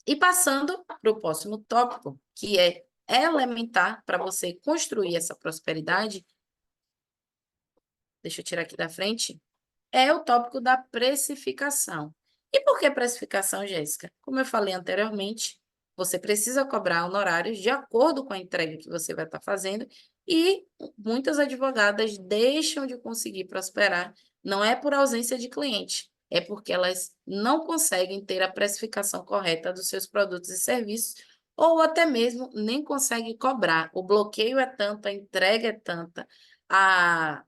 E passando para o próximo tópico, que é elementar para você construir essa prosperidade, deixa eu tirar aqui da frente, é o tópico da precificação. E por que precificação, Jéssica? Como eu falei anteriormente, você precisa cobrar honorários de acordo com a entrega que você vai estar fazendo, e muitas advogadas deixam de conseguir prosperar, não é por ausência de cliente, é porque elas não conseguem ter a precificação correta dos seus produtos e serviços, ou até mesmo nem conseguem cobrar. O bloqueio é tanto, a entrega é tanta, a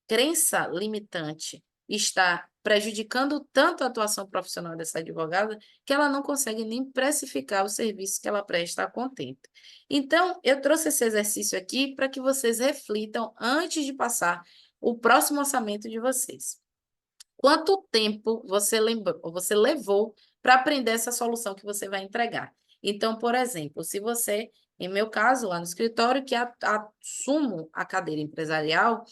crença limitante está prejudicando tanto a atuação profissional dessa advogada que ela não consegue nem precificar o serviço que ela presta a contento. Então, eu trouxe esse exercício aqui para que vocês reflitam antes de passar o próximo orçamento de vocês. Quanto tempo você levou para aprender essa solução que você vai entregar? Então, por exemplo, se você, em meu caso, lá no escritório, que assumo a cadeira empresarial,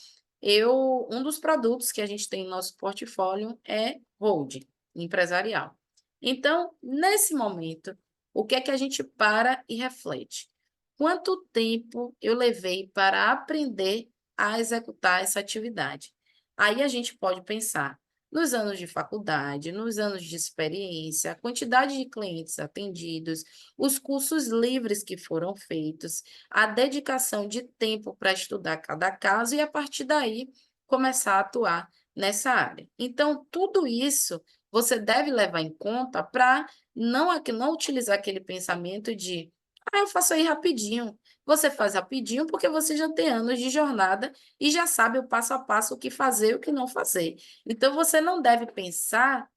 um dos produtos que a gente tem no nosso portfólio é holding empresarial. Então, nesse momento, o que é que a gente para e reflete? Quanto tempo eu levei para aprender a executar essa atividade? Aí a gente pode pensar nos anos de faculdade, nos anos de experiência, a quantidade de clientes atendidos, os cursos livres que foram feitos, a dedicação de tempo para estudar cada caso e, a partir daí, começar a atuar nessa área. Então, tudo isso você deve levar em conta para não utilizar aquele pensamento de eu faço aí rapidinho. Você faz rapidinho porque você já tem anos de jornada e já sabe o passo a passo o que fazer e o que não fazer. Então, você não deve pensar,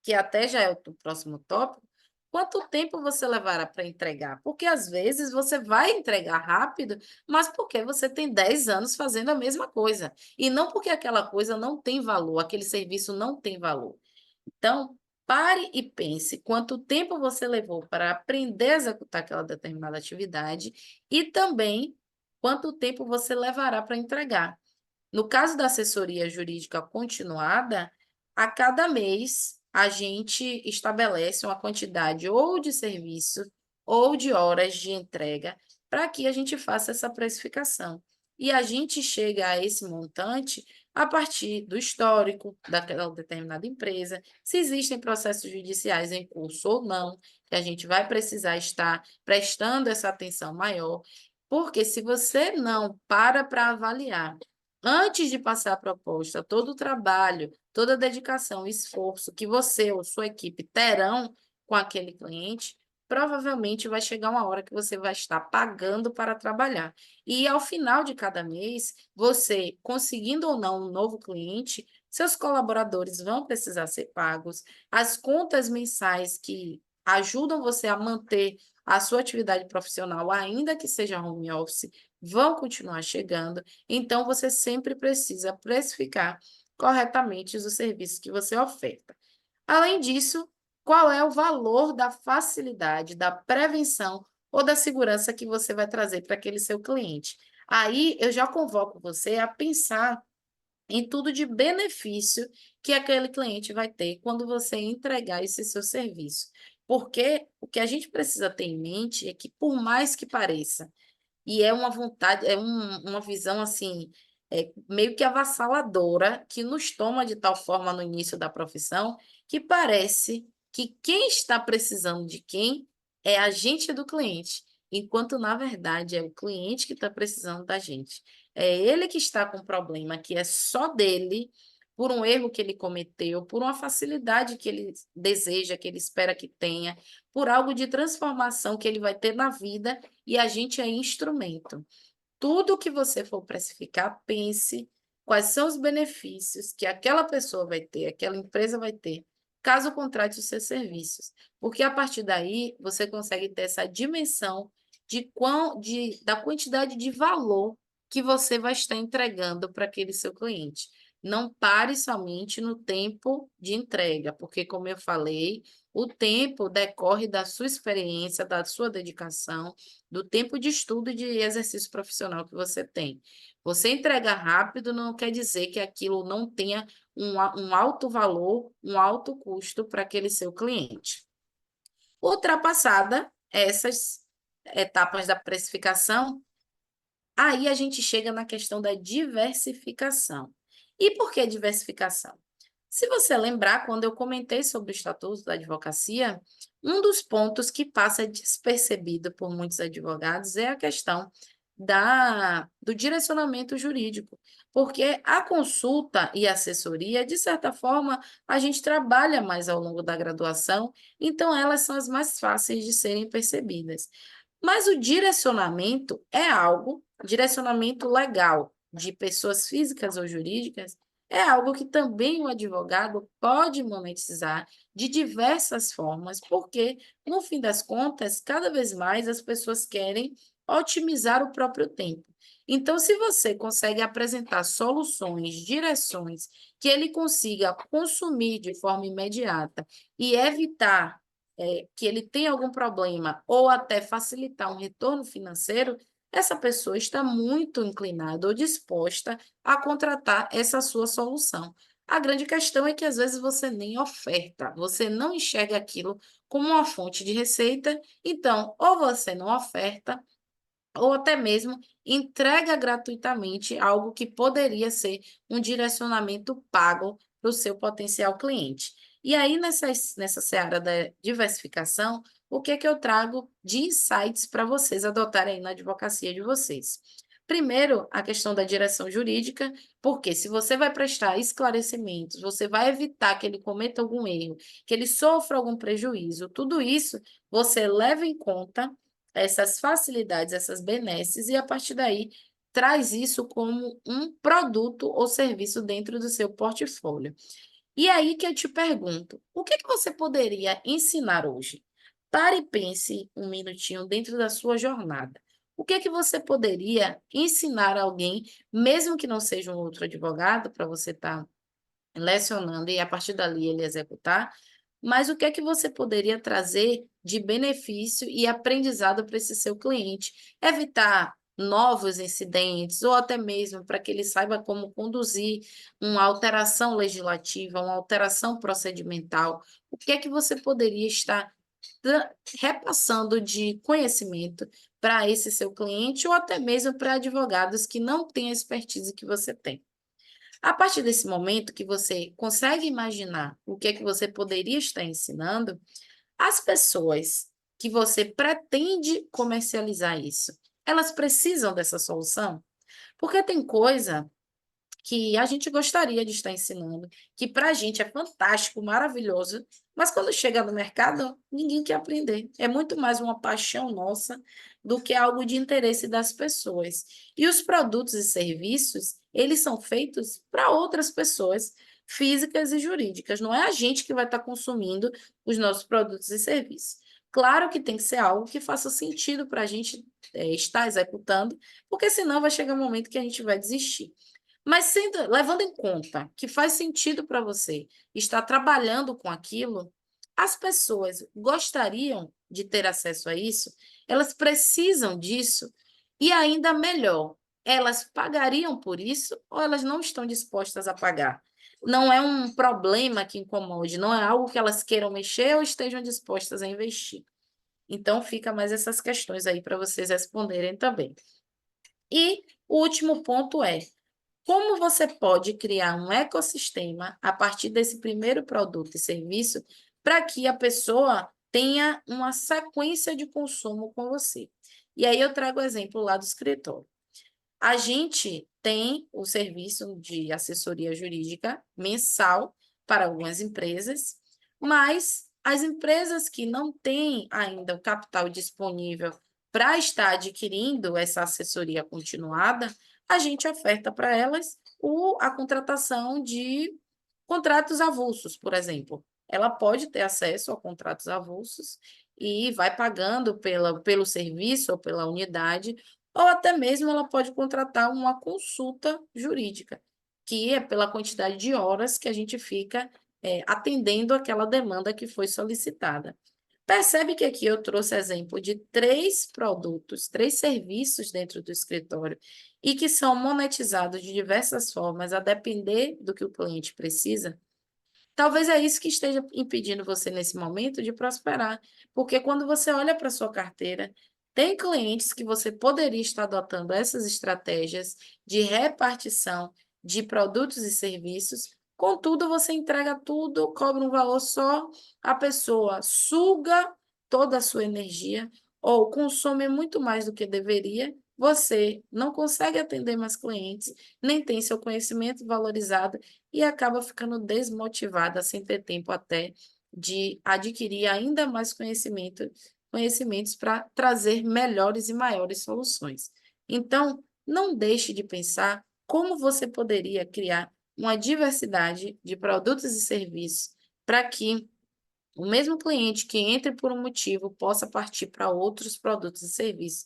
que até já é o próximo tópico, quanto tempo você levará para entregar? Porque às vezes você vai entregar rápido, mas porque você tem 10 anos fazendo a mesma coisa. E não porque aquela coisa não tem valor, aquele serviço não tem valor. Então, pare e pense quanto tempo você levou para aprender a executar aquela determinada atividade e também quanto tempo você levará para entregar. No caso da assessoria jurídica continuada, a cada mês a gente estabelece uma quantidade ou de serviço ou de horas de entrega para que a gente faça essa precificação. E a gente chega a esse montante a partir do histórico daquela determinada empresa, se existem processos judiciais em curso ou não, que a gente vai precisar estar prestando essa atenção maior, porque se você não para avaliar antes de passar a proposta, todo o trabalho, toda a dedicação e esforço que você ou sua equipe terão com aquele cliente, provavelmente vai chegar uma hora que você vai estar pagando para trabalhar. E ao final de cada mês, você conseguindo ou não um novo cliente, seus colaboradores vão precisar ser pagos, as contas mensais que ajudam você a manter a sua atividade profissional, ainda que seja home office, vão continuar chegando. Então, você sempre precisa precificar corretamente os serviços que você oferta. Além disso, qual é o valor da facilidade, da prevenção ou da segurança que você vai trazer para aquele seu cliente? Aí eu já convoco você a pensar em tudo de benefício que aquele cliente vai ter quando você entregar esse seu serviço. Porque o que a gente precisa ter em mente é que, por mais que pareça e é uma vontade, uma visão assim, meio que avassaladora, que nos toma de tal forma no início da profissão, que parece que quem está precisando de quem é a gente do cliente, enquanto na verdade é o cliente que está precisando da gente. É ele que está com um problema que é só dele, por um erro que ele cometeu, por uma facilidade que ele deseja, que ele espera que tenha, por algo de transformação que ele vai ter na vida e a gente é instrumento. Tudo que você for precificar, pense quais são os benefícios que aquela pessoa vai ter, aquela empresa vai ter, caso contrate os seus serviços. Porque a partir daí você consegue ter essa dimensão da quantidade de valor que você vai estar entregando para aquele seu cliente. Não pare somente no tempo de entrega, porque, como eu falei, o tempo decorre da sua experiência, da sua dedicação, do tempo de estudo e de exercício profissional que você tem. Você entregar rápido não quer dizer que aquilo não tenha um alto valor, um alto custo para aquele seu cliente. Ultrapassada essas etapas da precificação, aí a gente chega na questão da diversificação. E por que diversificação? Se você lembrar, quando eu comentei sobre o Estatuto da Advocacia, um dos pontos que passa despercebido por muitos advogados é a questão do direcionamento jurídico, porque a consulta e assessoria, de certa forma, a gente trabalha mais ao longo da graduação, então elas são as mais fáceis de serem percebidas. Mas o direcionamento é algo, direcionamento legal de pessoas físicas ou jurídicas, é algo que também o advogado pode monetizar de diversas formas, porque, no fim das contas, cada vez mais as pessoas querem otimizar o próprio tempo. Então, se você consegue apresentar soluções, direções que ele consiga consumir de forma imediata e evitar que ele tenha algum problema ou até facilitar um retorno financeiro, essa pessoa está muito inclinada ou disposta a contratar essa sua solução. A grande questão é que às vezes você nem oferta, você não enxerga aquilo como uma fonte de receita, então ou você não oferta, ou até mesmo entrega gratuitamente algo que poderia ser um direcionamento pago para o seu potencial cliente. E aí, nessa seara da diversificação, o que é que eu trago de insights para vocês adotarem aí na advocacia de vocês? Primeiro, a questão da direção jurídica, porque se você vai prestar esclarecimentos, você vai evitar que ele cometa algum erro, que ele sofra algum prejuízo, tudo isso você leva em conta essas facilidades, essas benesses, e a partir daí traz isso como um produto ou serviço dentro do seu portfólio. E aí que eu te pergunto, o que que você poderia ensinar hoje? Pare e pense um minutinho dentro da sua jornada. O que que você poderia ensinar a alguém, mesmo que não seja um outro advogado, para você estar lecionando e a partir dali ele executar, mas o que é que você poderia trazer de benefício e aprendizado para esse seu cliente? Evitar novos incidentes, ou até mesmo para que ele saiba como conduzir uma alteração legislativa, uma alteração procedimental. O que é que você poderia estar repassando de conhecimento para esse seu cliente, ou até mesmo para advogados que não têm a expertise que você tem? A partir desse momento que você consegue imaginar o que é que você poderia estar ensinando, as pessoas que você pretende comercializar isso, elas precisam dessa solução? Porque tem coisa que a gente gostaria de estar ensinando, que para a gente é fantástico, maravilhoso, mas quando chega no mercado, ninguém quer aprender. É muito mais uma paixão nossa do que algo de interesse das pessoas. E os produtos e serviços, eles são feitos para outras pessoas, físicas e jurídicas. Não é a gente que vai estar consumindo os nossos produtos e serviços. Claro que tem que ser algo que faça sentido para a gente estar executando, porque senão vai chegar um momento que a gente vai desistir. Mas levando em conta que faz sentido para você estar trabalhando com aquilo, as pessoas gostariam de ter acesso a isso, elas precisam disso, e ainda melhor, elas pagariam por isso ou elas não estão dispostas a pagar? Não é um problema que incomode, não é algo que elas queiram mexer ou estejam dispostas a investir. Então, fica mais essas questões aí para vocês responderem também. E o último ponto é: como você pode criar um ecossistema a partir desse primeiro produto e serviço para que a pessoa tenha uma sequência de consumo com você? E aí eu trago o exemplo lá do escritório. A gente tem o serviço de assessoria jurídica mensal para algumas empresas, mas as empresas que não têm ainda o capital disponível para estar adquirindo essa assessoria continuada, a gente oferta para elas a contratação de contratos avulsos, por exemplo. Ela pode ter acesso a contratos avulsos e vai pagando pelo serviço ou pela unidade, ou até mesmo ela pode contratar uma consulta jurídica, que é pela quantidade de horas que a gente fica atendendo aquela demanda que foi solicitada. Percebe que aqui eu trouxe exemplo de 3 produtos, 3 serviços dentro do escritório e que são monetizados de diversas formas, a depender do que o cliente precisa? Talvez é isso que esteja impedindo você nesse momento de prosperar, porque quando você olha para sua carteira, tem clientes que você poderia estar adotando essas estratégias de repartição de produtos e serviços, contudo, você entrega tudo, cobra um valor só, a pessoa suga toda a sua energia ou consome muito mais do que deveria, você não consegue atender mais clientes, nem tem seu conhecimento valorizado e acaba ficando desmotivada, sem ter tempo até de adquirir ainda mais conhecimentos para trazer melhores e maiores soluções. Então, não deixe de pensar como você poderia criar uma diversidade de produtos e serviços para que o mesmo cliente que entre por um motivo possa partir para outros produtos e serviços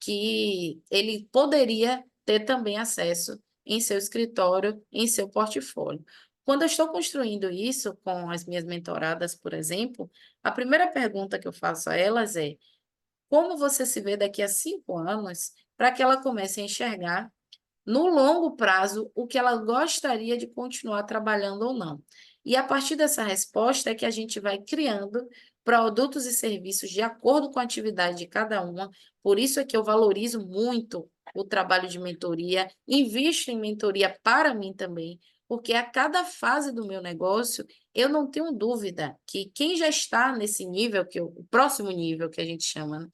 que ele poderia ter também acesso em seu escritório, em seu portfólio. Quando eu estou construindo isso com as minhas mentoradas, por exemplo, a primeira pergunta que eu faço a elas é: como você se vê daqui a 5 anos, para que ela comece a enxergar no longo prazo, o que ela gostaria de continuar trabalhando ou não. E a partir dessa resposta é que a gente vai criando produtos e serviços de acordo com a atividade de cada uma. Por isso é que eu valorizo muito o trabalho de mentoria, invisto em mentoria para mim também, porque a cada fase do meu negócio, eu não tenho dúvida que quem já está nesse nível, o próximo nível que a gente chama, né?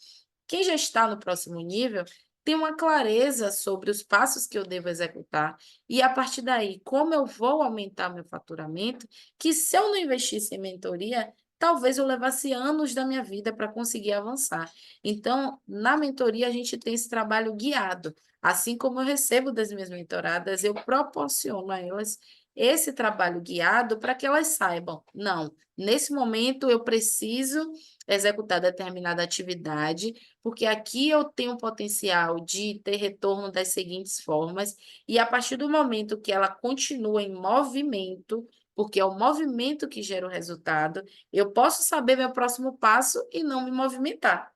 Quem já está no próximo nível tem uma clareza sobre os passos que eu devo executar e, a partir daí, como eu vou aumentar meu faturamento, que se eu não investisse em mentoria, talvez eu levasse anos da minha vida para conseguir avançar. Então, na mentoria, a gente tem esse trabalho guiado. Assim como eu recebo das minhas mentoradas, eu proporciono a elas esse trabalho guiado para que elas saibam, não, nesse momento eu preciso executar determinada atividade, porque aqui eu tenho potencial de ter retorno das seguintes formas, e a partir do momento que ela continua em movimento, porque é o movimento que gera o resultado, eu posso saber meu próximo passo e não me movimentar.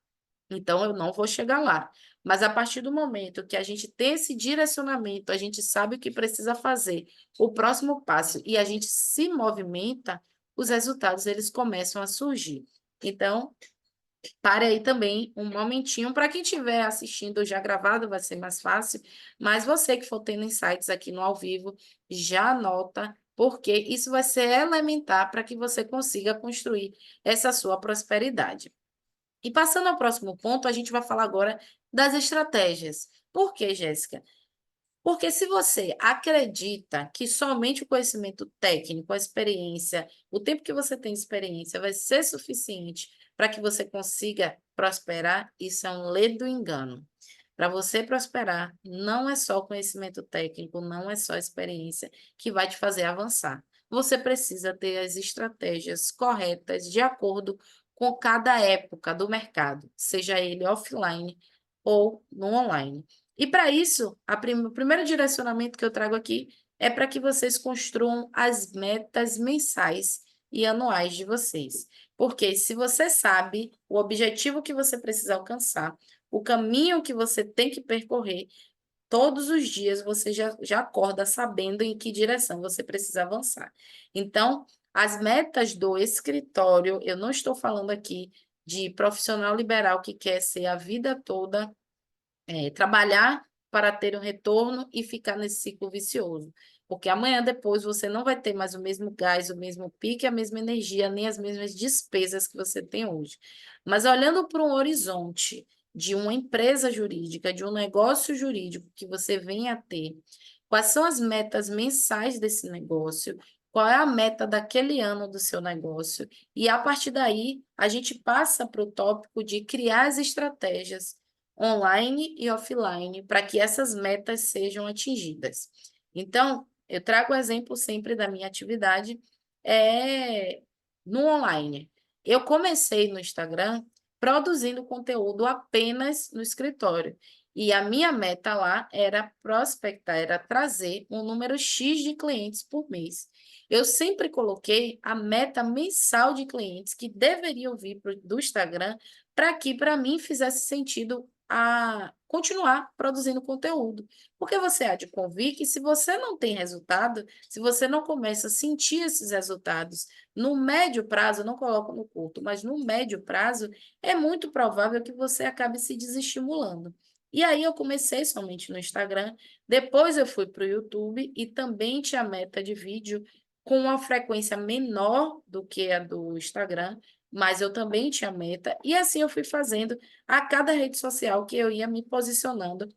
Então, eu não vou chegar lá. Mas a partir do momento que a gente tem esse direcionamento, a gente sabe o que precisa fazer, o próximo passo, e a gente se movimenta, os resultados eles começam a surgir. Então, pare aí também um momentinho. Para quem estiver assistindo já gravado, vai ser mais fácil. Mas você que for tendo insights aqui no ao vivo, já anota, porque isso vai ser elementar para que você consiga construir essa sua prosperidade. E passando ao próximo ponto, a gente vai falar agora das estratégias. Por quê, Jéssica? Porque se você acredita que somente o conhecimento técnico, a experiência, o tempo que você tem de experiência vai ser suficiente para que você consiga prosperar, isso é um ledo engano. Para você prosperar, não é só conhecimento técnico, não é só experiência que vai te fazer avançar. Você precisa ter as estratégias corretas de acordo com cada época do mercado, seja ele offline ou no online. E para isso, o primeiro direcionamento que eu trago aqui é para que vocês construam as metas mensais e anuais de vocês. Porque se você sabe o objetivo que você precisa alcançar, o caminho que você tem que percorrer, todos os dias você já acorda sabendo em que direção você precisa avançar. Então, as metas do escritório, eu não estou falando aqui de profissional liberal que quer ser a vida toda trabalhar para ter um retorno e ficar nesse ciclo vicioso. Porque amanhã depois você não vai ter mais o mesmo gás, o mesmo pique, a mesma energia, nem as mesmas despesas que você tem hoje. Mas olhando para um horizonte de uma empresa jurídica, de um negócio jurídico que você venha a ter, quais são as metas mensais desse negócio? Qual é a meta daquele ano do seu negócio? E a partir daí, a gente passa para o tópico de criar as estratégias online e offline, para que essas metas sejam atingidas. Então, eu trago o exemplo sempre da minha atividade no online. Eu comecei no Instagram produzindo conteúdo apenas no escritório. E a minha meta lá era prospectar, era trazer um número X de clientes por mês. Eu sempre coloquei a meta mensal de clientes que deveriam vir do Instagram para que, para mim, fizesse sentido a continuar produzindo conteúdo. Porque você há de convir que se você não tem resultado, se você não começa a sentir esses resultados no médio prazo, não coloco no curto, mas no médio prazo, é muito provável que você acabe se desestimulando. E aí eu comecei somente no Instagram, depois eu fui para o YouTube e também tinha meta de vídeo com uma frequência menor do que a do Instagram, mas eu também tinha meta, e assim eu fui fazendo a cada rede social que eu ia me posicionando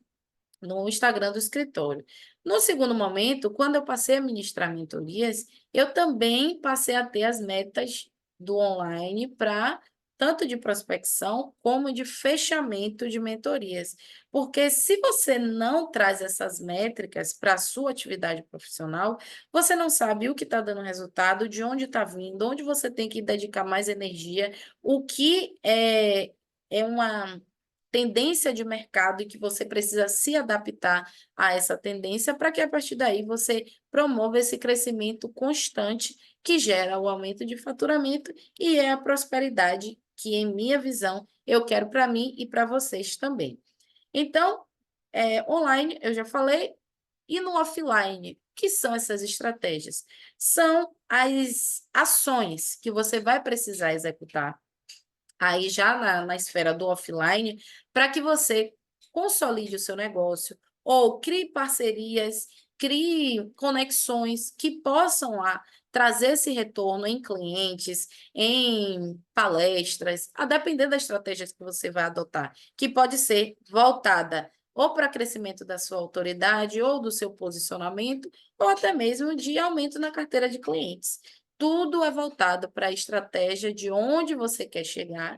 no Instagram do escritório. No segundo momento, quando eu passei a ministrar mentorias, eu também passei a ter as metas do online para tanto de prospecção como de fechamento de mentorias. Porque se você não traz essas métricas para a sua atividade profissional, você não sabe o que está dando resultado, de onde está vindo, onde você tem que dedicar mais energia, o que é uma tendência de mercado e que você precisa se adaptar a essa tendência para que a partir daí você promova esse crescimento constante que gera o aumento de faturamento e é a prosperidade que, em minha visão, eu quero para mim e para vocês também. Então, online, eu já falei, e no offline, o que são essas estratégias? São as ações que você vai precisar executar aí já na esfera do offline, para que você consolide o seu negócio ou crie parcerias, crie conexões que possam lá trazer esse retorno em clientes, em palestras, a depender da estratégia que você vai adotar, que pode ser voltada ou para crescimento da sua autoridade ou do seu posicionamento, ou até mesmo de aumento na carteira de clientes. Tudo é voltado para a estratégia de onde você quer chegar,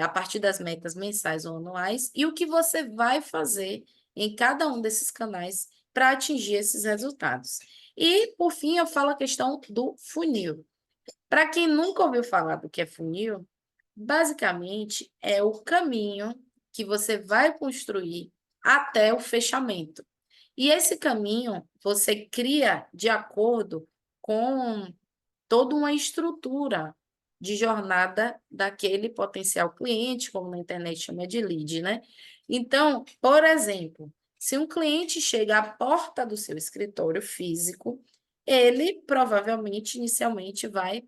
a partir das metas mensais ou anuais, e o que você vai fazer em cada um desses canais para atingir esses resultados. E, por fim, eu falo a questão do funil. Para quem nunca ouviu falar do que é funil, basicamente é o caminho que você vai construir até o fechamento. E esse caminho você cria de acordo com toda uma estrutura de jornada daquele potencial cliente, como na internet chama de lead, né? Então, por exemplo, se um cliente chega à porta do seu escritório físico, ele provavelmente inicialmente vai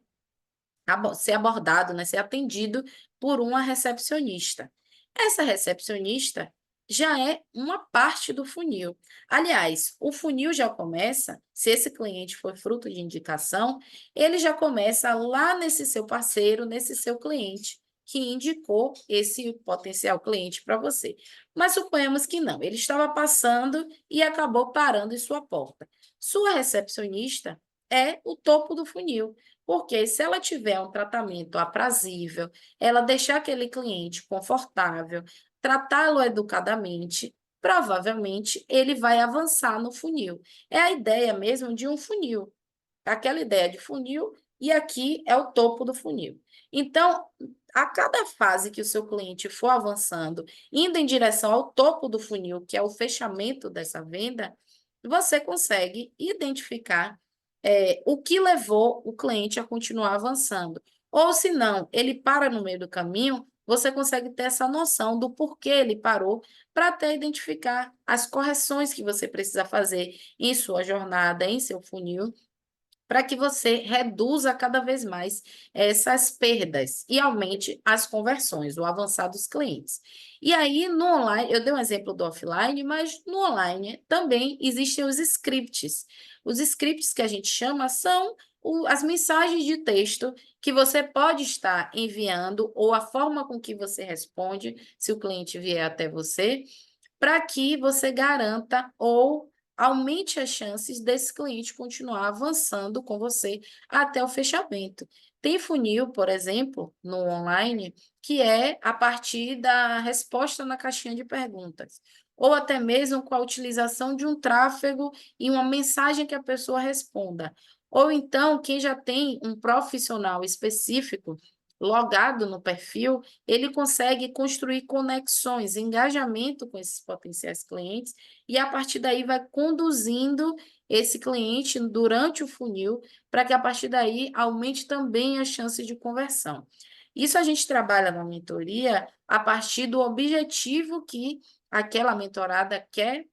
ser abordado, né, ser atendido por uma recepcionista. Essa recepcionista já é uma parte do funil. Aliás, o funil já começa, se esse cliente for fruto de indicação, ele já começa lá nesse seu parceiro, nesse seu cliente, que indicou esse potencial cliente para você. Mas suponhamos que não, ele estava passando e acabou parando em sua porta. Sua recepcionista é o topo do funil. Porque se ela tiver um tratamento aprazível, ela deixar aquele cliente confortável, tratá-lo educadamente, provavelmente ele vai avançar no funil. É a ideia mesmo de um funil. Aquela ideia de funil, e aqui é o topo do funil. Então, a cada fase que o seu cliente for avançando, indo em direção ao topo do funil, que é o fechamento dessa venda, você consegue identificar o que levou o cliente a continuar avançando. Ou se não, ele para no meio do caminho, você consegue ter essa noção do porquê ele parou, para até identificar as correções que você precisa fazer em sua jornada, em seu funil, para que você reduza cada vez mais essas perdas e aumente as conversões, o avançar dos clientes. E aí, no online, eu dei um exemplo do offline, mas no online também existem os scripts. Os scripts que a gente chama são as mensagens de texto que você pode estar enviando, ou a forma com que você responde, se o cliente vier até você, para que você garanta ou aumente as chances desse cliente continuar avançando com você até o fechamento. Tem funil, por exemplo, no online, que é a partir da resposta na caixinha de perguntas, ou até mesmo com a utilização de um tráfego e uma mensagem que a pessoa responda. Ou então, quem já tem um profissional específico logado no perfil, ele consegue construir conexões, engajamento com esses potenciais clientes, e a partir daí vai conduzindo esse cliente durante o funil, para que a partir daí aumente também a chance de conversão. Isso a gente trabalha na mentoria a partir do objetivo que aquela mentorada quer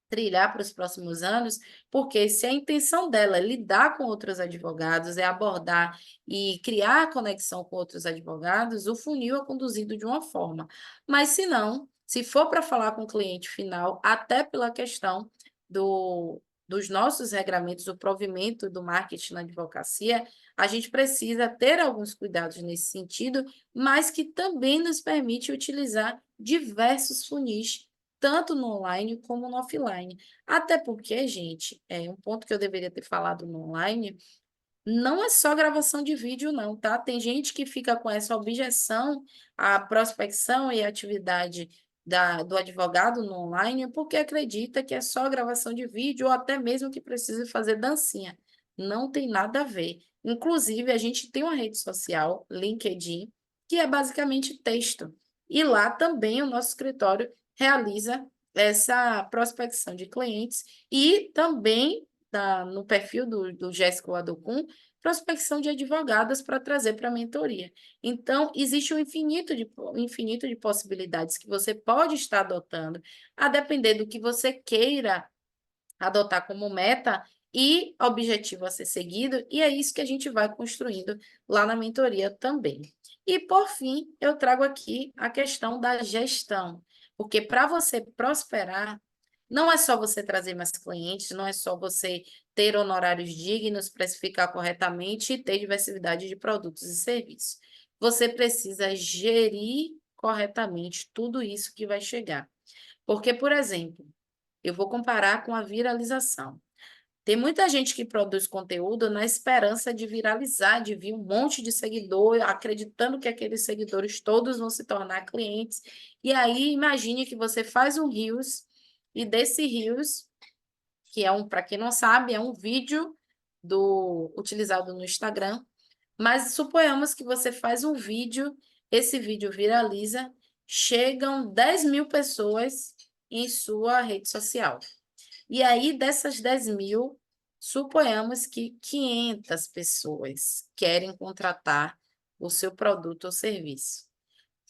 trilhar para os próximos anos, porque se a intenção dela é lidar com outros advogados, é abordar e criar conexão com outros advogados, o funil é conduzido de uma forma. Mas se não, se for para falar com o cliente final, até pela questão dos nossos regramentos, do provimento do marketing na advocacia, a gente precisa ter alguns cuidados nesse sentido, mas que também nos permite utilizar diversos funis tanto no online como no offline. Até porque, gente, um ponto que eu deveria ter falado no online, não é só gravação de vídeo, não, tá? Tem gente que fica com essa objeção à prospecção e atividade do advogado no online porque acredita que é só gravação de vídeo ou até mesmo que precisa fazer dancinha. Não tem nada a ver. Inclusive, a gente tem uma rede social, LinkedIn, que é basicamente texto. E lá também o nosso escritório realiza essa prospecção de clientes e também no perfil do Jéssica Adocum, prospecção de advogadas para trazer para a mentoria. Então, existe um infinito de possibilidades que você pode estar adotando, a depender do que você queira adotar como meta e objetivo a ser seguido, e é isso que a gente vai construindo lá na mentoria também. E, por fim, eu trago aqui a questão da gestão, porque para você prosperar, não é só você trazer mais clientes, não é só você ter honorários dignos, precificar corretamente e ter diversidade de produtos e serviços. Você precisa gerir corretamente tudo isso que vai chegar. Porque, por exemplo, eu vou comparar com a viralização. Tem muita gente que produz conteúdo na esperança de viralizar, de vir um monte de seguidor, acreditando que aqueles seguidores todos vão se tornar clientes. E aí, imagine que você faz um Reels, e desse Reels, que é para quem não sabe, é um vídeo utilizado no Instagram, mas suponhamos que você faz um vídeo, esse vídeo viraliza, chegam 10.000 pessoas em sua rede social. E aí, dessas 10.000, suponhamos que 500 pessoas querem contratar o seu produto ou serviço.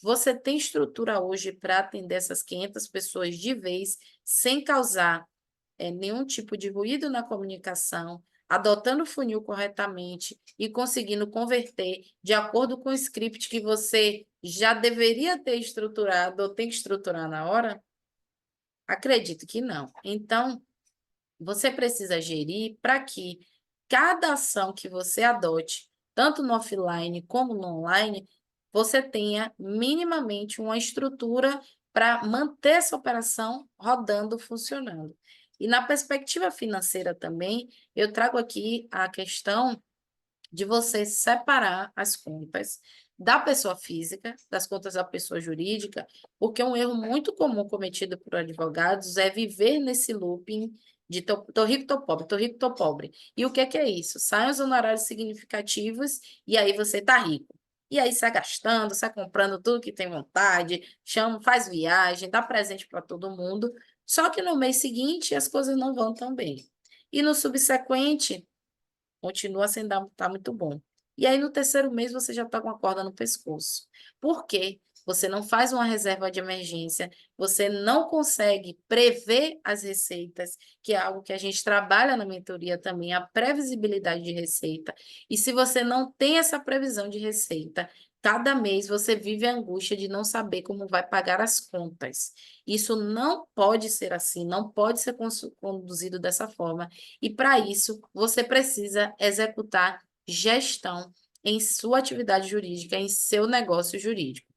Você tem estrutura hoje para atender essas 500 pessoas de vez, sem causar nenhum tipo de ruído na comunicação, adotando o funil corretamente e conseguindo converter de acordo com o script que você já deveria ter estruturado ou tem que estruturar na hora? Acredito que não. Então, você precisa gerir para que cada ação que você adote, tanto no offline como no online, você tenha minimamente uma estrutura para manter essa operação rodando, funcionando. E na perspectiva financeira também, eu trago aqui a questão de você separar as contas da pessoa física, das contas da pessoa jurídica, porque um erro muito comum cometido por advogados é viver nesse looping de tô rico, tô pobre, tô rico, tô pobre. E o que é isso? Saem os honorários significativos e aí você tá rico. E aí sai gastando, sai comprando tudo que tem vontade, chama, faz viagem, dá presente para todo mundo. Só que no mês seguinte as coisas não vão tão bem. E no subsequente, continua sem dar, tá muito bom. E aí, no terceiro mês, você já está com a corda no pescoço. Por quê? Você não faz uma reserva de emergência, você não consegue prever as receitas, que é algo que a gente trabalha na mentoria também, a previsibilidade de receita. E se você não tem essa previsão de receita, cada mês você vive a angústia de não saber como vai pagar as contas. Isso não pode ser assim, não pode ser conduzido dessa forma. E para isso, você precisa executar gestão em sua atividade jurídica, em seu negócio jurídico.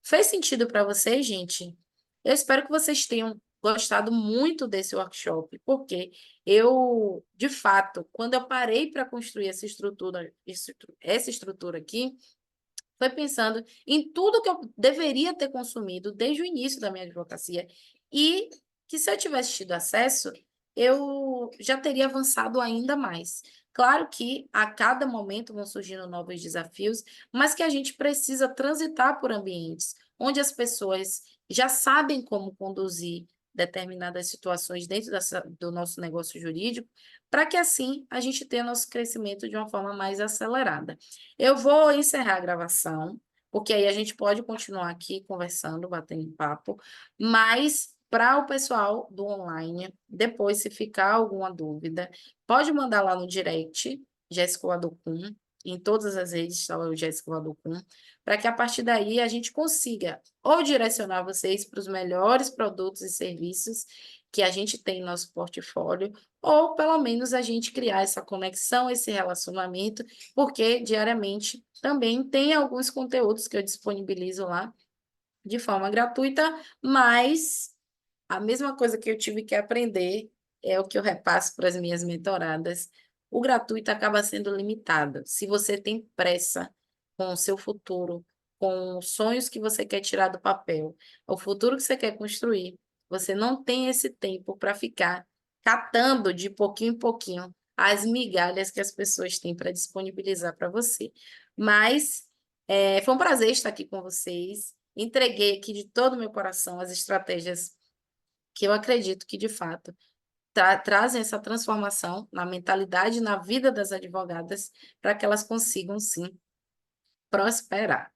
Fez sentido para vocês, gente? Eu espero que vocês tenham gostado muito desse workshop, porque eu, de fato, quando eu parei para construir essa estrutura aqui, foi pensando em tudo que eu deveria ter consumido desde o início da minha advocacia e que se eu tivesse tido acesso, eu já teria avançado ainda mais. Claro que a cada momento vão surgindo novos desafios, mas que a gente precisa transitar por ambientes onde as pessoas já sabem como conduzir determinadas situações dentro do nosso negócio jurídico, para que assim a gente tenha nosso crescimento de uma forma mais acelerada. Eu vou encerrar a gravação, porque aí a gente pode continuar aqui conversando, batendo papo, mas para o pessoal do online, depois, se ficar alguma dúvida, pode mandar lá no direct, Jéssica Waducum, em todas as redes está lá o Jéssica Waducum, para que a partir daí a gente consiga ou direcionar vocês para os melhores produtos e serviços que a gente tem no nosso portfólio, ou pelo menos a gente criar essa conexão, esse relacionamento, porque diariamente também tem alguns conteúdos que eu disponibilizo lá de forma gratuita, mas a mesma coisa que eu tive que aprender é o que eu repasso para as minhas mentoradas. O gratuito acaba sendo limitado. Se você tem pressa com o seu futuro, com os sonhos que você quer tirar do papel, o futuro que você quer construir, você não tem esse tempo para ficar catando de pouquinho em pouquinho as migalhas que as pessoas têm para disponibilizar para você. Mas foi um prazer estar aqui com vocês. Entreguei aqui de todo o meu coração as estratégias que eu acredito que, de fato, trazem essa transformação na mentalidade e na vida das advogadas para que elas consigam, sim, prosperar.